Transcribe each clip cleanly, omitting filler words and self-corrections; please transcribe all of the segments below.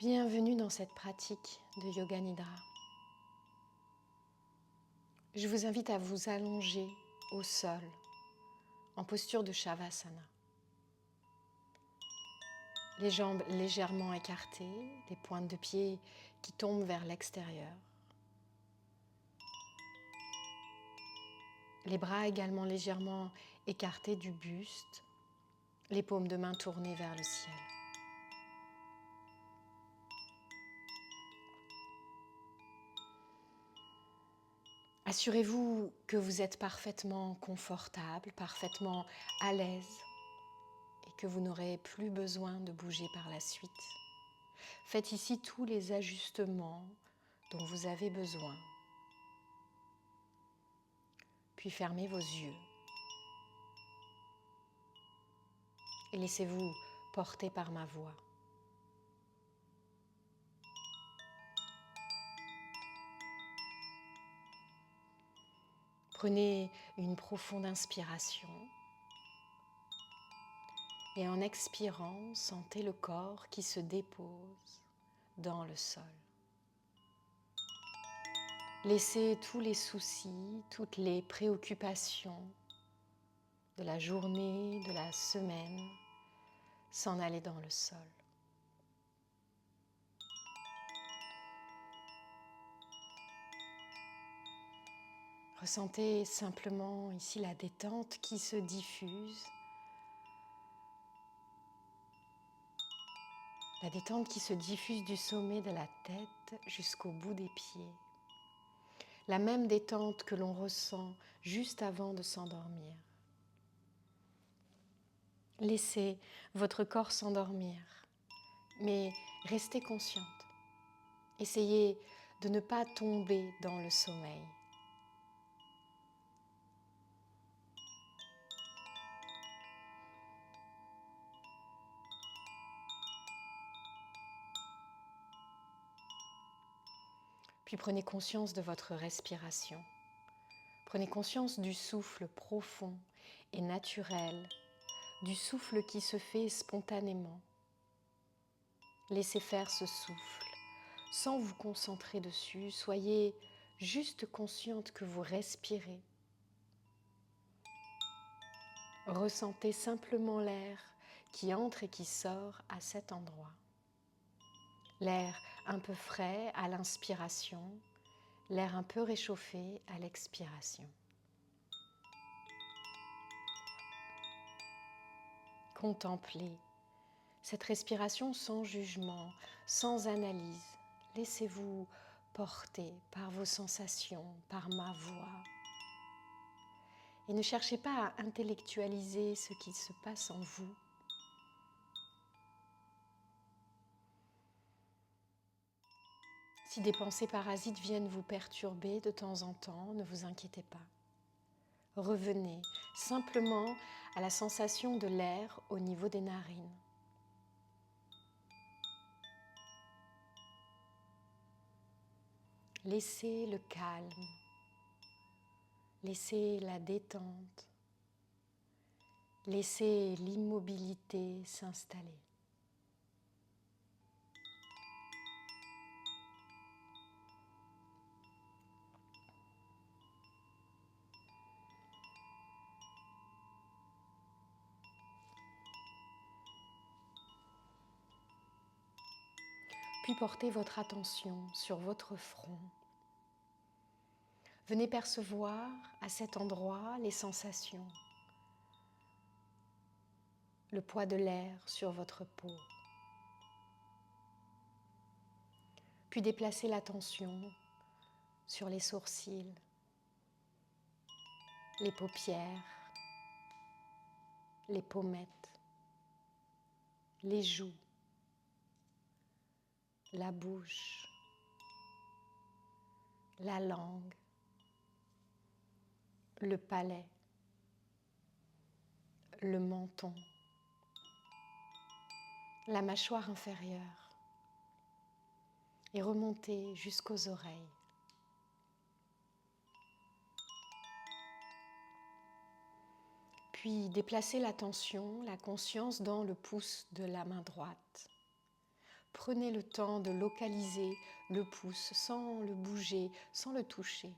Bienvenue dans cette pratique de Yoga Nidra. Je vous invite à vous allonger au sol en posture de Shavasana. Les jambes légèrement écartées, les pointes de pied qui tombent vers l'extérieur. Les bras également légèrement écartés du buste, les paumes de main tournées vers le ciel. Assurez-vous que vous êtes parfaitement confortable, parfaitement à l'aise et que vous n'aurez plus besoin de bouger par la suite. Faites ici tous les ajustements dont vous avez besoin. Puis fermez vos yeux et laissez-vous porter par ma voix. Prenez une profonde inspiration et en expirant, sentez le corps qui se dépose dans le sol. Laissez tous les soucis, toutes les préoccupations de la journée, de la semaine, s'en aller dans le sol. Ressentez simplement ici la détente qui se diffuse. La détente qui se diffuse du sommet de la tête jusqu'au bout des pieds. La même détente que l'on ressent juste avant de s'endormir. Laissez votre corps s'endormir, mais restez consciente. Essayez de ne pas tomber dans le sommeil. Puis prenez conscience de votre respiration. Prenez conscience du souffle profond et naturel, du souffle qui se fait spontanément. Laissez faire ce souffle sans vous concentrer dessus. Soyez juste consciente que vous respirez. Ressentez simplement l'air qui entre et qui sort à cet endroit. L'air un peu frais à l'inspiration, l'air un peu réchauffé à l'expiration. Contemplez cette respiration sans jugement, sans analyse. Laissez-vous porter par vos sensations, par ma voix. Et ne cherchez pas à intellectualiser ce qui se passe en vous. Si des pensées parasites viennent vous perturber de temps en temps, ne vous inquiétez pas. Revenez simplement à la sensation de l'air au niveau des narines. Laissez le calme, laissez la détente, laissez l'immobilité s'installer. Puis portez votre attention sur votre front. Venez percevoir à cet endroit les sensations, le poids de l'air sur votre peau. Puis déplacez l'attention sur les sourcils, les paupières, les pommettes, les joues, la bouche, la langue, le palais, le menton, la mâchoire inférieure et remontez jusqu'aux oreilles. Puis déplacez l'attention, la conscience dans le pouce de la main droite. Prenez le temps de localiser le pouce sans le bouger, sans le toucher.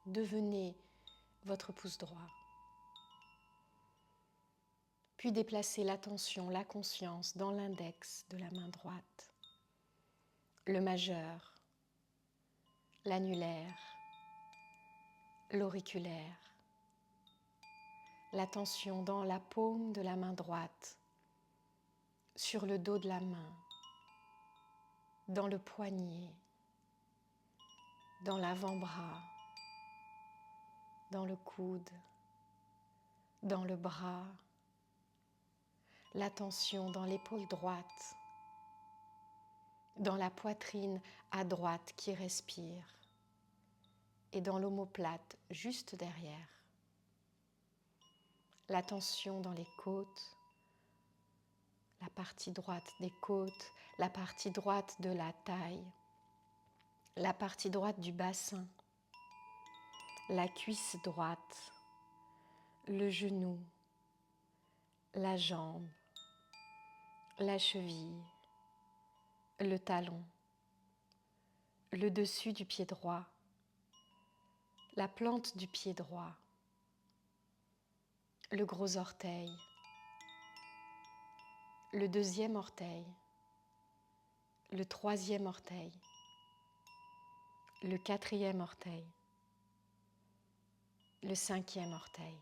Devenez votre pouce droit. Puis déplacez l'attention, la conscience dans l'index de la main droite, le majeur, l'annulaire, l'auriculaire. L'attention dans la paume de la main droite, sur le dos de la main, dans le poignet, dans l'avant-bras, dans le coude, dans le bras. L'attention dans l'épaule droite, dans la poitrine à droite qui respire et dans l'omoplate juste derrière. L'attention dans les côtes, la partie droite des côtes, la partie droite de la taille, la partie droite du bassin, la cuisse droite, le genou, la jambe, la cheville, le talon, le dessus du pied droit, la plante du pied droit, le gros orteil, le deuxième orteil, le troisième orteil, le quatrième orteil, le cinquième orteil.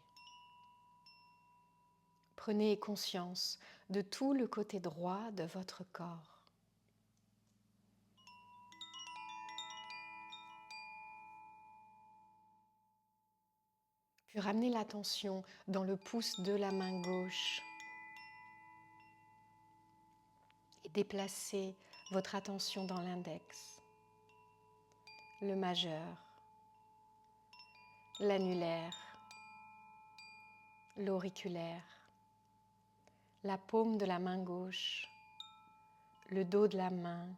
Prenez conscience de tout le côté droit de votre corps. Puis ramenez l'attention dans le pouce de la main gauche et déplacez votre attention dans l'index, le majeur, l'annulaire, l'auriculaire, la paume de la main gauche, le dos de la main,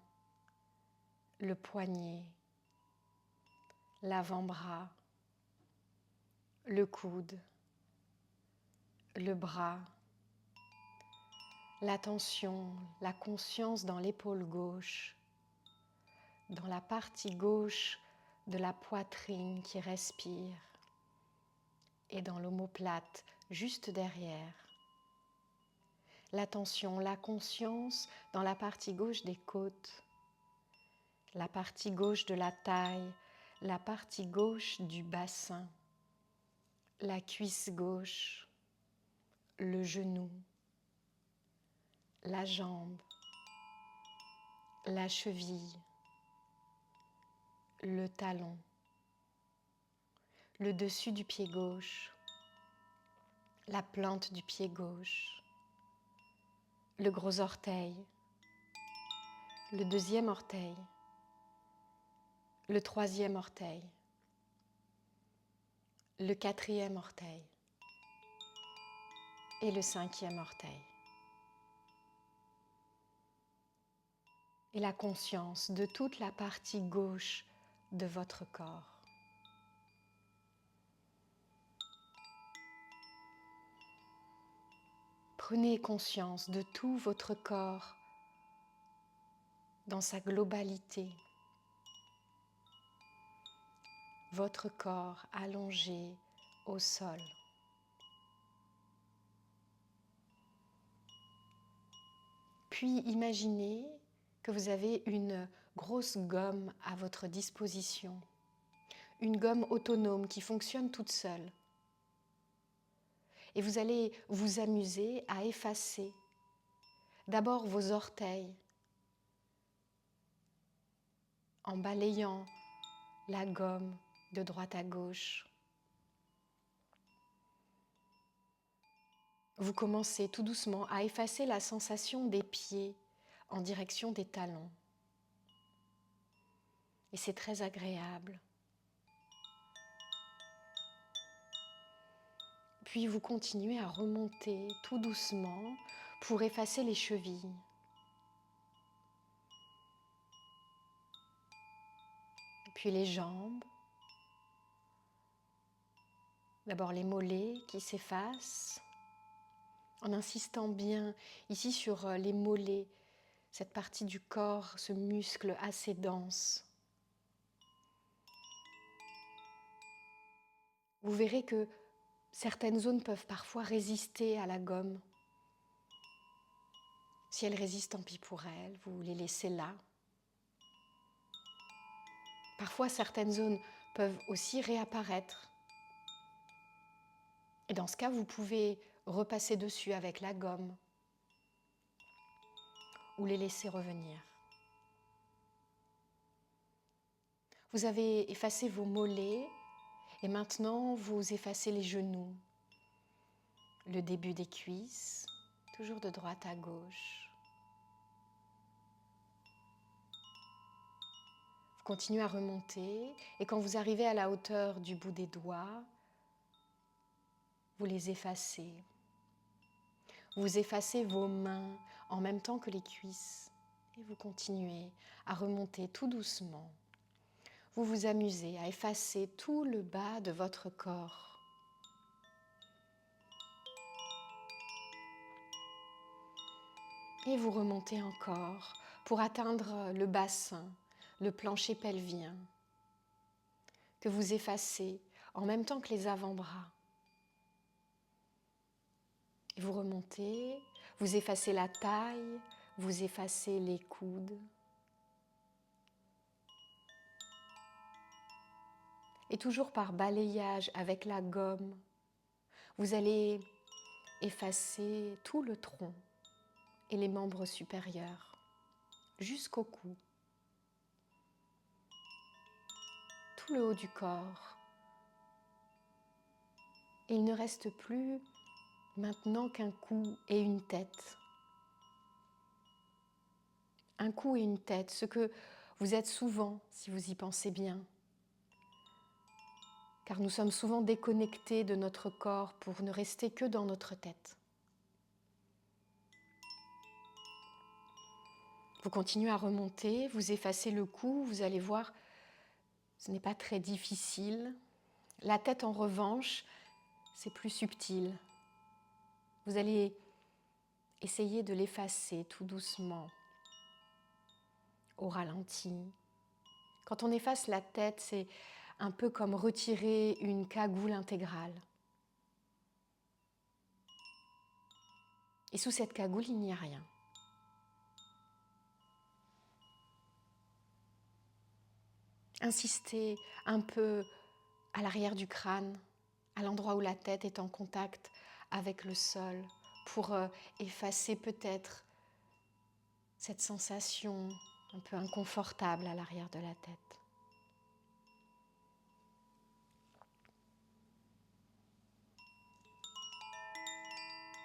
le poignet, l'avant-bras, le coude, le bras, l'attention, la conscience dans l'épaule gauche, dans la partie gauche de la poitrine qui respire et dans l'omoplate juste derrière. L'attention, la conscience dans la partie gauche des côtes, la partie gauche de la taille, la partie gauche du bassin, la cuisse gauche, le genou, la jambe, la cheville, le talon, le dessus du pied gauche, la plante du pied gauche, le gros orteil, le deuxième orteil, le troisième orteil, le quatrième orteil et le cinquième orteil. Et la conscience de toute la partie gauche de votre corps. Prenez conscience de tout votre corps dans sa globalité. Votre corps allongé au sol. Puis imaginez que vous avez une grosse gomme à votre disposition, une gomme autonome qui fonctionne toute seule. Et vous allez vous amuser à effacer d'abord vos orteils en balayant la gomme de droite à gauche. Vous commencez tout doucement à effacer la sensation des pieds en direction des talons. Et c'est très agréable. Puis vous continuez à remonter tout doucement pour effacer les chevilles. Puis les jambes. D'abord les mollets qui s'effacent, en insistant bien ici sur les mollets, cette partie du corps, ce muscle assez dense. Vous verrez que certaines zones peuvent parfois résister à la gomme. Si elles résistent, tant pis pour elles, vous les laissez là. Parfois, certaines zones peuvent aussi réapparaître. Et dans ce cas, vous pouvez repasser dessus avec la gomme ou les laisser revenir. Vous avez effacé vos mollets et maintenant vous effacez les genoux, le début des cuisses, toujours de droite à gauche. Vous continuez à remonter et quand vous arrivez à la hauteur du bout des doigts, vous les effacez. Vous effacez vos mains en même temps que les cuisses et vous continuez à remonter tout doucement. Vous vous amusez à effacer tout le bas de votre corps. Et vous remontez encore pour atteindre le bassin, le plancher pelvien, que vous effacez en même temps que les avant-bras. Et vous remontez, vous effacez la taille, vous effacez les coudes. Et toujours par balayage avec la gomme, vous allez effacer tout le tronc et les membres supérieurs jusqu'au cou. Tout le haut du corps. Et il ne reste plus maintenant qu'un cou et une tête. Un cou et une tête, ce que vous êtes souvent, si vous y pensez bien. Car nous sommes souvent déconnectés de notre corps pour ne rester que dans notre tête. Vous continuez à remonter, vous effacez le cou, vous allez voir, ce n'est pas très difficile. La tête, en revanche, c'est plus subtil. Vous allez essayer de l'effacer tout doucement, au ralenti. Quand on efface la tête, c'est un peu comme retirer une cagoule intégrale. Et sous cette cagoule, il n'y a rien. Insistez un peu à l'arrière du crâne, à l'endroit où la tête est en contact avec le sol, pour effacer peut-être cette sensation un peu inconfortable à l'arrière de la tête.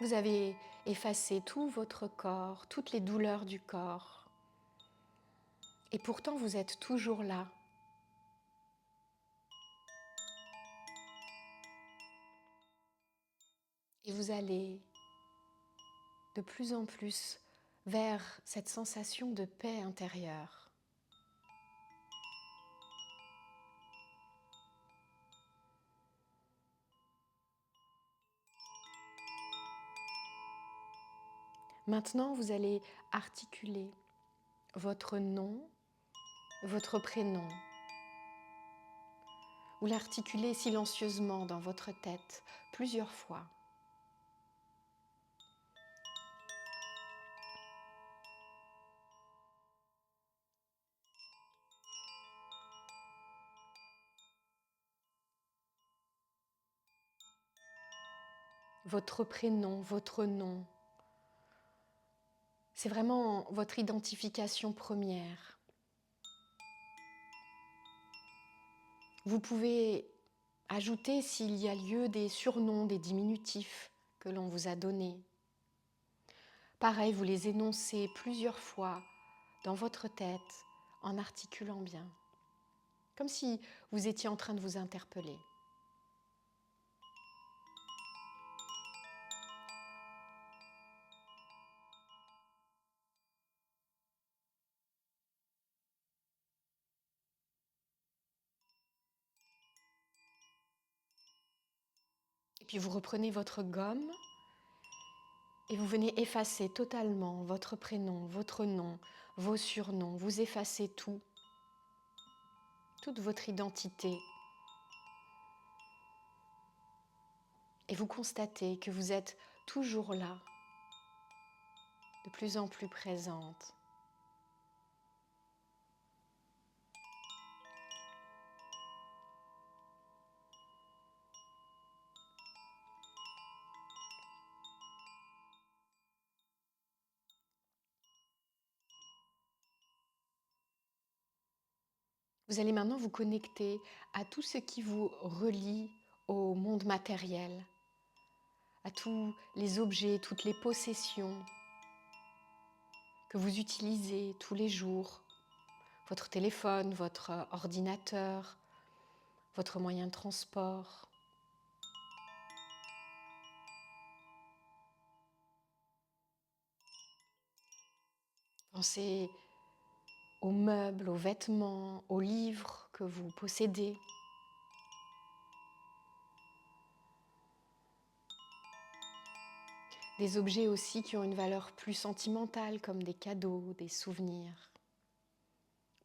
Vous avez effacé tout votre corps, toutes les douleurs du corps. Et pourtant, vous êtes toujours là. Et vous allez de plus en plus vers cette sensation de paix intérieure. Maintenant, vous allez articuler votre nom, votre prénom. Vous l'articulez silencieusement dans votre tête plusieurs fois. Votre prénom, votre nom. C'est vraiment votre identification première. Vous pouvez ajouter, s'il y a lieu, des surnoms, des diminutifs que l'on vous a donnés. Pareil, vous les énoncez plusieurs fois dans votre tête en articulant bien, comme si vous étiez en train de vous interpeller. Et puis vous reprenez votre gomme Et vous venez effacer totalement votre prénom, votre nom, vos surnoms. Vous effacez tout, toute votre identité. Et vous constatez que vous êtes toujours là, de plus en plus présente. Vous allez maintenant vous connecter à tout ce qui vous relie au monde matériel, à tous les objets, toutes les possessions que vous utilisez tous les jours, votre téléphone, votre ordinateur, votre moyen de transport. Pensez aux meubles, aux vêtements, aux livres que vous possédez. Des objets aussi qui ont une valeur plus sentimentale, comme des cadeaux, des souvenirs.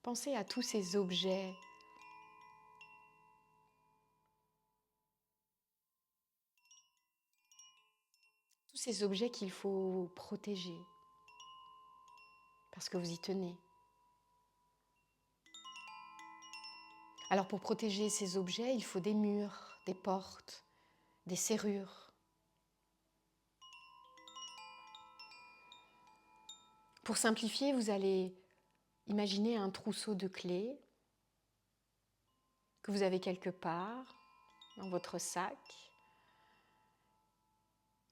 Pensez à tous ces objets qu'il faut protéger, parce que vous y tenez. Alors pour protéger ces objets, il faut des murs, des portes, des serrures. Pour simplifier, vous allez imaginer un trousseau de clés que vous avez quelque part dans votre sac.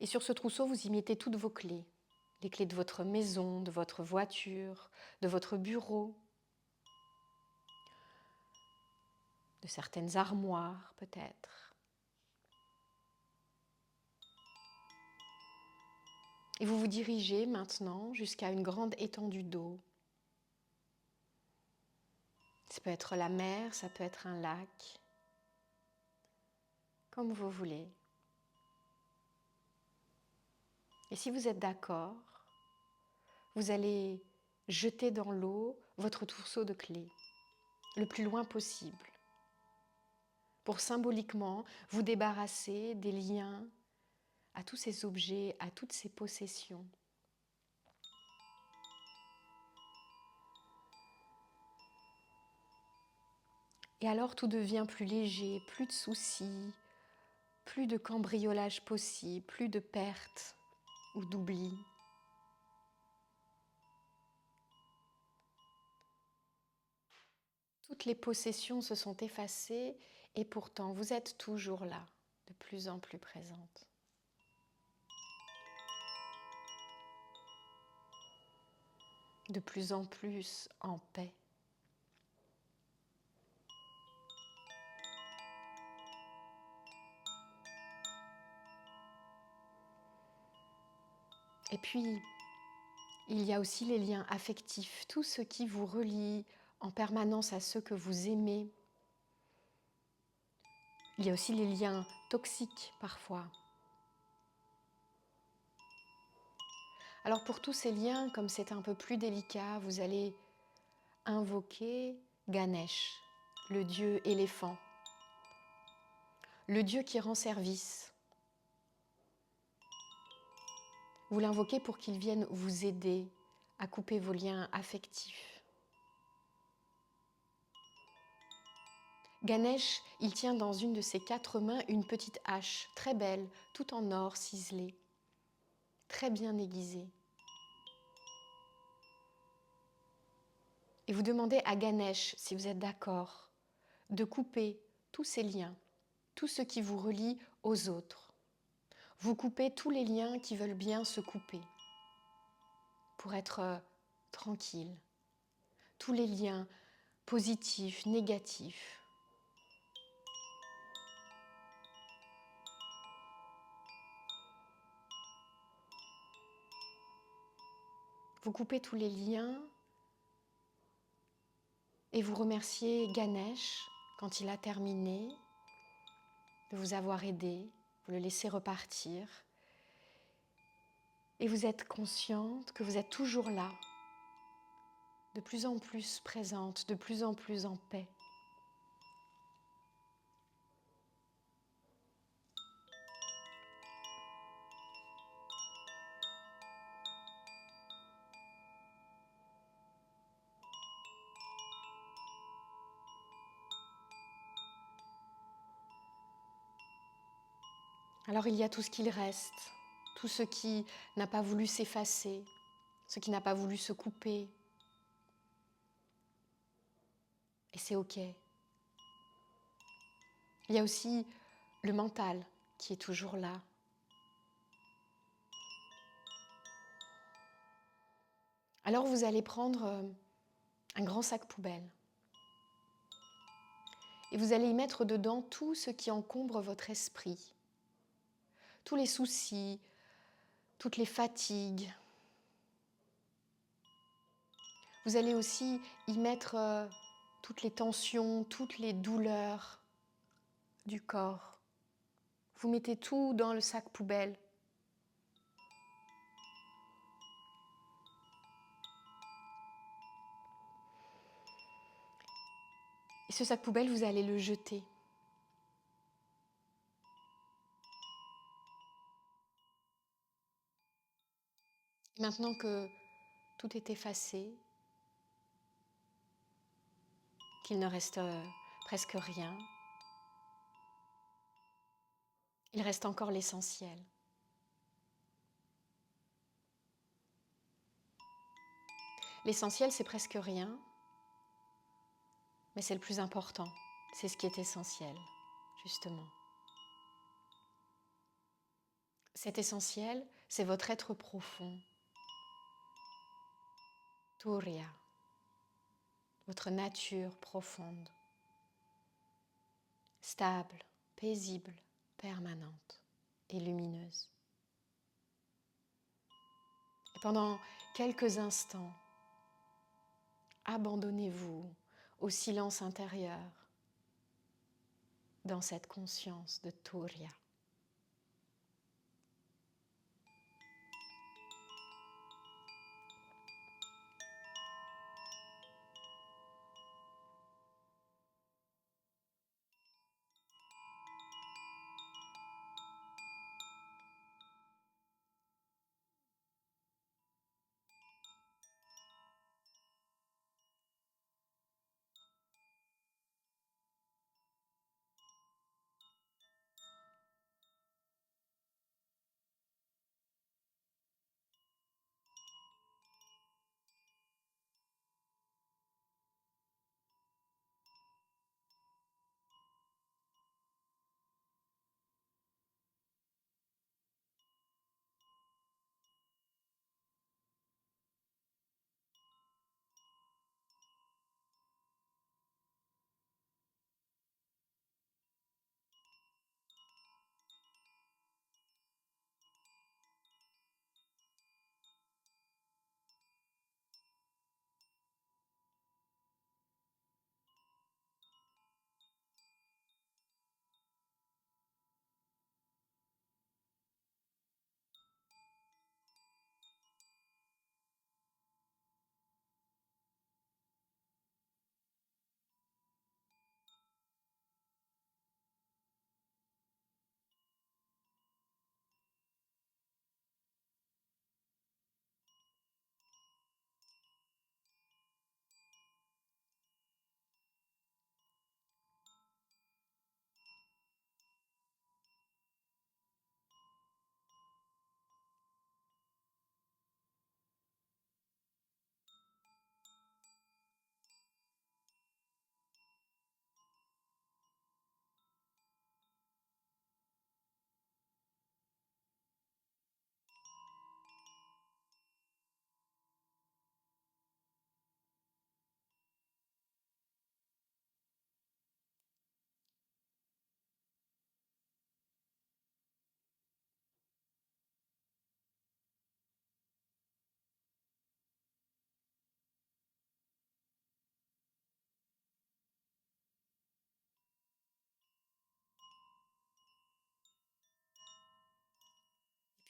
Et sur ce trousseau, vous y mettez toutes vos clés. Les clés de votre maison, de votre voiture, de votre bureau, de certaines armoires peut-être. Et vous vous dirigez maintenant jusqu'à une grande étendue d'eau. Ça peut être la mer, ça peut être un lac, comme vous voulez. Et si vous êtes d'accord, vous allez jeter dans l'eau votre trousseau de clés, le plus loin possible, pour symboliquement vous débarrasser des liens à tous ces objets, à toutes ces possessions. Et alors tout devient plus léger, plus de soucis, plus de cambriolage possible, plus de pertes ou d'oubli. Toutes les possessions se sont effacées et pourtant vous êtes toujours là, de plus en plus présente. De plus en plus en paix. Et puis, il y a aussi les liens affectifs, tout ce qui vous relie en permanence à ceux que vous aimez. Il y a aussi les liens toxiques parfois. Alors pour tous ces liens, comme c'est un peu plus délicat, vous allez invoquer Ganesh, le dieu éléphant, le dieu qui rend service. Vous l'invoquez pour qu'il vienne vous aider à couper vos liens affectifs. Ganesh, il tient dans une de ses 4 mains une petite hache, très belle, tout en or ciselée, très bien aiguisée. Et vous demandez à Ganesh, si vous êtes d'accord, de couper tous ces liens, tout ce qui vous relie aux autres. Vous coupez tous les liens qui veulent bien se couper pour être tranquille. Tous les liens positifs, négatifs. Vous coupez tous les liens et vous remerciez Ganesh quand il a terminé de vous avoir aidé. Vous le laissez repartir. Et vous êtes consciente que vous êtes toujours là, de plus en plus présente, de plus en plus en paix. Alors il y a tout ce qu'il reste, tout ce qui n'a pas voulu s'effacer, ce qui n'a pas voulu se couper. Et c'est OK. Il y a aussi le mental qui est toujours là. Alors vous allez prendre un grand sac poubelle et vous allez y mettre dedans tout ce qui encombre votre esprit, tous les soucis, toutes les fatigues. Vous allez aussi y mettre toutes les tensions, toutes les douleurs du corps. Vous mettez tout dans le sac poubelle. Et ce sac poubelle, vous allez le jeter. Et maintenant que tout est effacé, qu'il ne reste presque rien, il reste encore l'essentiel. L'essentiel, c'est presque rien, mais c'est le plus important. C'est ce qui est essentiel, justement. Cet essentiel, c'est votre être profond. Turiya, votre nature profonde, stable, paisible, permanente et lumineuse. Et pendant quelques instants, abandonnez-vous au silence intérieur dans cette conscience de Turiya.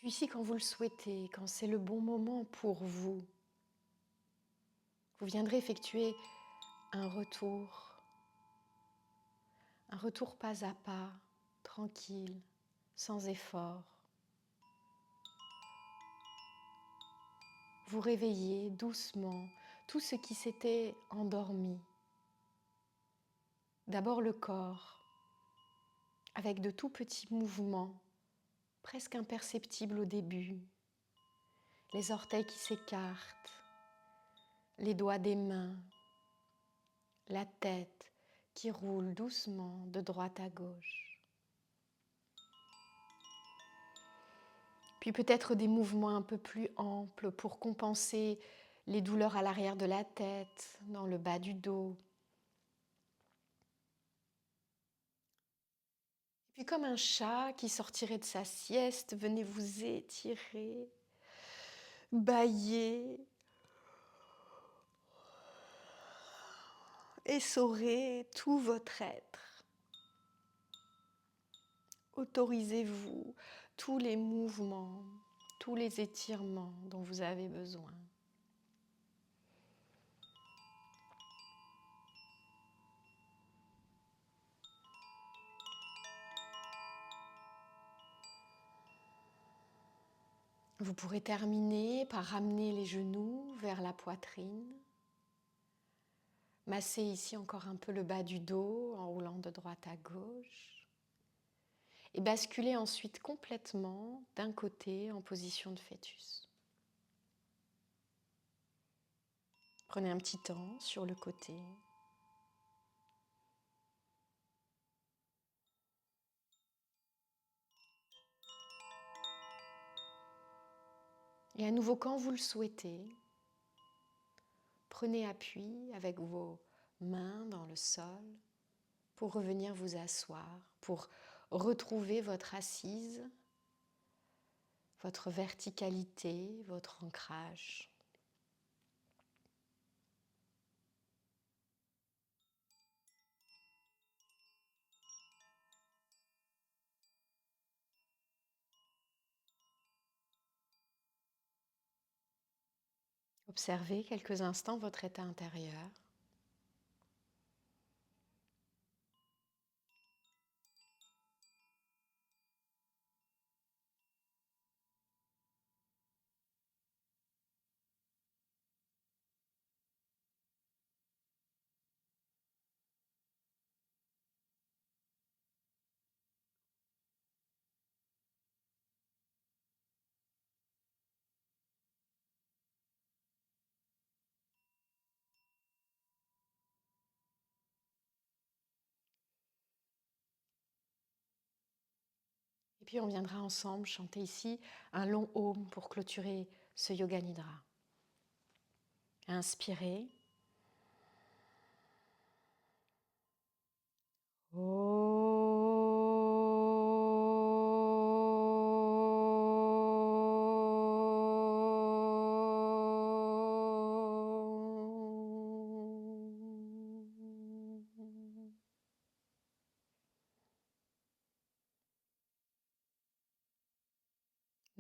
Puis ici, quand vous le souhaitez, quand c'est le bon moment pour vous, vous viendrez effectuer un retour pas à pas, tranquille, sans effort. Vous réveillez doucement tout ce qui s'était endormi. D'abord le corps, avec de tout petits mouvements, presque imperceptibles au début. Les orteils qui s'écartent, les doigts des mains, la tête qui roule doucement de droite à gauche. Puis peut-être des mouvements un peu plus amples pour compenser les douleurs à l'arrière de la tête, dans le bas du dos. Et puis comme un chat qui sortirait de sa sieste, venez vous étirer, bâiller, essorer tout votre être. Autorisez-vous tous les mouvements, tous les étirements dont vous avez besoin. Vous pourrez terminer par ramener les genoux vers la poitrine. Massez ici encore un peu le bas du dos en roulant de droite à gauche. Et basculez ensuite complètement d'un côté en position de fœtus. Prenez un petit temps sur le côté. Et à nouveau, quand vous le souhaitez, prenez appui avec vos mains dans le sol pour revenir vous asseoir, pour retrouver votre assise, votre verticalité, votre ancrage. Observez quelques instants votre état intérieur. Et puis on viendra ensemble chanter ici un long Om pour clôturer ce Yoga Nidra. Inspirez.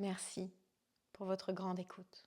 Merci pour votre grande écoute.